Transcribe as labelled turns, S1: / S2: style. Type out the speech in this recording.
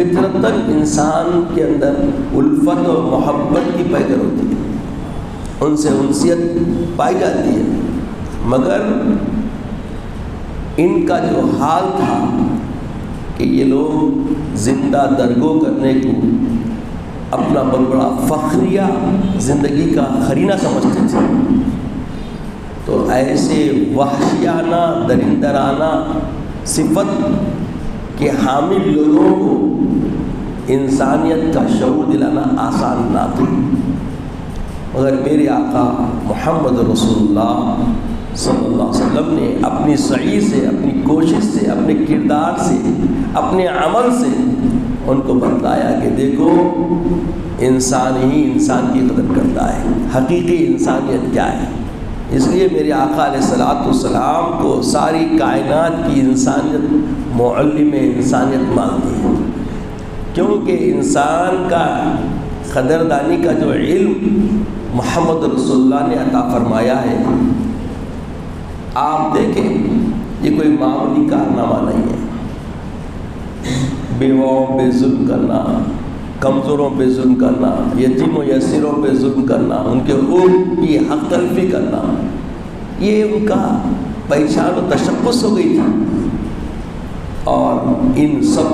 S1: فطرتاً انسان کے اندر الفت اور محبت کی پیدا ہوتی ہے، ان سے انسیت پائی جاتی ہے، مگر ان کا جو حال تھا کہ یہ لوگ زندہ درگو کرنے کو اپنا بہت بڑا فخریہ زندگی کا قرینہ سمجھتے تھے، تو ایسے وحشیانہ درندرانہ صفت کے حامل لوگوں کو انسانیت کا شعور دلانا آسان نہ تھا، مگر میرے آقا محمد رسول اللہ صلی اللہ علیہ وسلم نے اپنی سعی سے، اپنی کوشش سے، اپنے کردار سے، اپنے عمل سے ان کو بتلایا کہ دیکھو انسان ہی انسان کی قدر کرتا ہے، حقیقی انسانیت کیا ہے۔ اس لیے میرے آقا علیہ الصلوۃ والسلام کو ساری کائنات کی انسانیت معلم انسانیت مانتی ہے، کیونکہ انسان کا قدردانی کا جو علم محمد رسول اللہ نے عطا فرمایا ہے، آپ دیکھیں یہ کوئی معمولی کارنامہ نہیں ہے۔ بیواؤں پہ ظلم کرنا، کمزوروں پہ ظلم کرنا، یتیم و یسیروں پہ ظلم کرنا، ان کے حقوق کی حق تلفی کرنا، یہ ان کا پہچان و تشخص ہو گئی تھی، اور ان سب